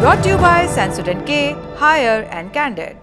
Brought to you by Sensodyne K, Higher and Candid.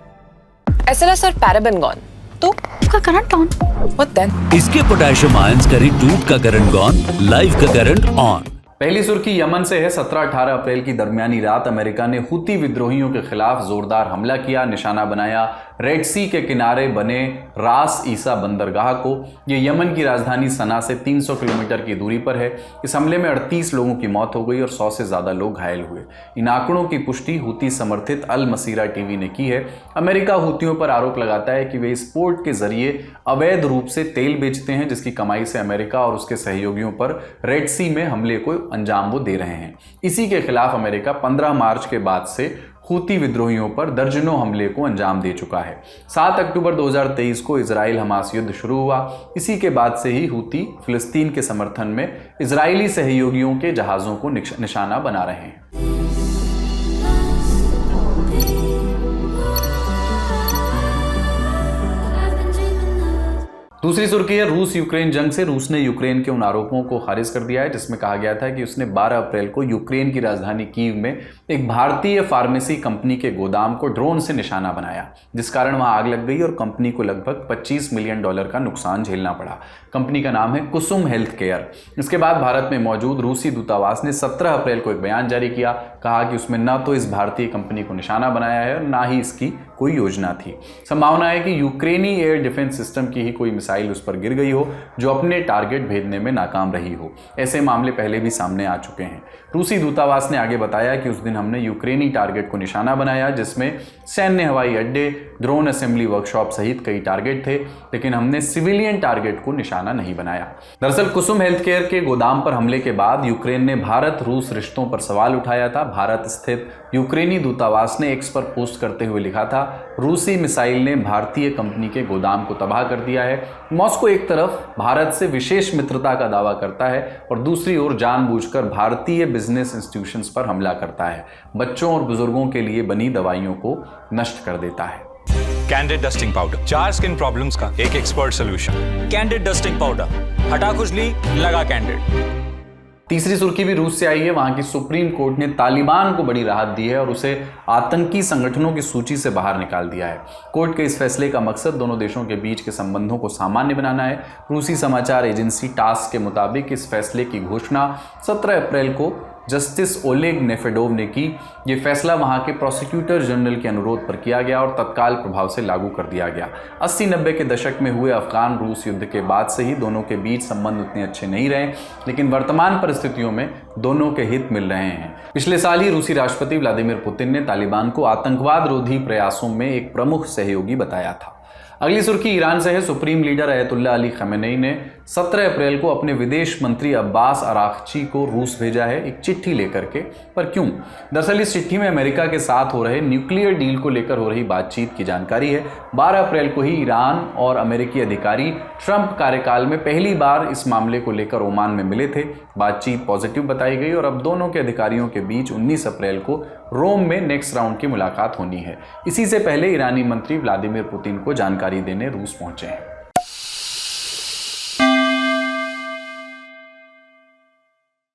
SLS और paraben gone, तो का current on. What then? इसके potassium ions करी टूट का करंट गॉन, लाइव का करंट ऑन। पहली सुर्खी यमन से है। 17-18 अप्रैल की दरमियानी रात अमेरिका ने हुती विद्रोहियों के खिलाफ जोरदार हमला किया, निशाना बनाया रेड सी के किनारे बने रास ईसा बंदरगाह को। यह यमन की राजधानी सना से 300 किलोमीटर की दूरी पर है। इस हमले में 38 लोगों की मौत हो गई और 100 से ज्यादा लोग घायल हुए। इन आंकड़ों की पुष्टि हुती समर्थित अल मसीरा टीवी ने की है। अमेरिका हुतियों पर आरोप लगाता है कि वे इस पोर्ट के जरिए अवैध रूप से तेल बेचते हैं, जिसकी कमाई से अमेरिका और उसके सहयोगियों पर रेड सी में हमले को अंजाम वो दे रहे हैं। इसी के खिलाफ अमेरिका 15 मार्च के बाद से हुती विद्रोहियों पर दर्जनों हमले को अंजाम दे चुका है। 7 अक्टूबर 2023 को इजराइल हमास युद्ध शुरू हुआ। इसी के बाद से ही हुती फिलिस्तीन के समर्थन में इजरायली सहयोगियों के जहाजों को निशाना बना रहे हैं। दूसरी सुर्खी है रूस यूक्रेन जंग से। रूस ने यूक्रेन के उन आरोपों को खारिज कर दिया है जिसमें कहा गया था कि उसने 12 अप्रैल को यूक्रेन की राजधानी कीव में एक भारतीय फार्मेसी कंपनी के गोदाम को ड्रोन से निशाना बनाया, जिस कारण वहां आग लग गई और कंपनी को लगभग $25 मिलियन का नुकसान झेलना पड़ा। कंपनी का नाम है कुसुम हेल्थ केयर। इसके बाद भारत में मौजूद रूसी दूतावास ने 17 अप्रैल को एक बयान जारी किया, कहा कि उसमें न तो इस भारतीय कंपनी को निशाना बनाया है और ना ही इसकी कोई योजना थी। संभावना है कि यूक्रेनी एयर डिफेंस सिस्टम की ही कोई मिसाइल उस पर गिर गई हो जो अपने टारगेट भेदने में नाकाम रही हो। ऐसे मामले पहले भी सामने आ चुके हैं। रूसी दूतावास ने आगे बताया कि उस दिन हमने यूक्रेनी टारगेट को निशाना बनाया, जिसमें सैन्य हवाई अड्डे, ड्रोन असेंबली वर्कशॉप सहित कई टारगेट थे, लेकिन हमने सिविलियन टारगेट को निशाना नहीं बनाया। दरअसल कुसुम हेल्थ केयर के गोदाम पर हमले के बाद यूक्रेन ने भारत रूस रिश्तों पर सवाल उठाया था। भारत स्थित यूक्रेनी दूतावास ने एक्स पर पोस्ट करते हुए लिखा था, रूसी मिसाइल ने भारतीय कंपनी के गोदाम को तबाह कर दिया है। मॉस्को एक तरफ भारत से विशेष मित्रता का दावा करता है और दूसरी ओर जानबूझकर भारतीय बिजनेस इंस्टीट्यूशंस पर हमला करता है, बच्चों और बुजुर्गों के लिए बनी दवाइयों को नष्ट कर देता है। Candid dusting powder, 4 skin problems का एक expert solution. Candid dusting powder, हटा खुजली, लगा कैंडिड। तीसरी सुर्खी भी रूस से आई है। वहां की सुप्रीम कोर्ट ने तालिबान को बड़ी राहत दी है और उसे आतंकी संगठनों की सूची से बाहर निकाल दिया है। कोर्ट के इस फैसले का मकसद दोनों देशों के बीच के संबंधों को सामान्य बनाना है। रूसी समाचार एजेंसी टास के मुताबिक इस फैसले की घोषणा 17 अप्रैल को जस्टिस ओलेग नेफेडोव ने की। ये फैसला वहां के प्रोसिक्यूटर जनरल के अनुरोध पर किया गया और तत्काल प्रभाव से लागू कर दिया गया। 80-90 के दशक में हुए अफगान रूस युद्ध के बाद से ही दोनों के बीच संबंध उतने अच्छे नहीं रहे, लेकिन वर्तमान परिस्थितियों में दोनों के हित मिल रहे हैं। पिछले साल ही रूसी राष्ट्रपति व्लादिमीर पुतिन ने तालिबान को आतंकवाद रोधी प्रयासों में एक प्रमुख सहयोगी बताया था। अगली सुर्खी ईरान से है। सुप्रीम लीडर अयतुल्ला अली खमेनेई ने 17 अप्रैल को अपने विदेश मंत्री अब्बास अरागची को रूस भेजा है, एक चिट्ठी लेकर के। पर क्यों? दरअसल इस चिट्ठी में अमेरिका के साथ हो रहे न्यूक्लियर डील को लेकर हो रही बातचीत की जानकारी है। 12 अप्रैल को ही ईरान और अमेरिकी अधिकारी ट्रंप कार्यकाल में पहली बार इस मामले को लेकर ओमान में मिले थे। बातचीत पॉजिटिव बताई गई और अब दोनों के अधिकारियों के बीच 19 अप्रैल को रोम में नेक्स्ट राउंड की मुलाकात होनी है। इसी से पहले ईरानी मंत्री व्लादिमीर पुतिन को जानकारी देने रूस पहुंचे हैं।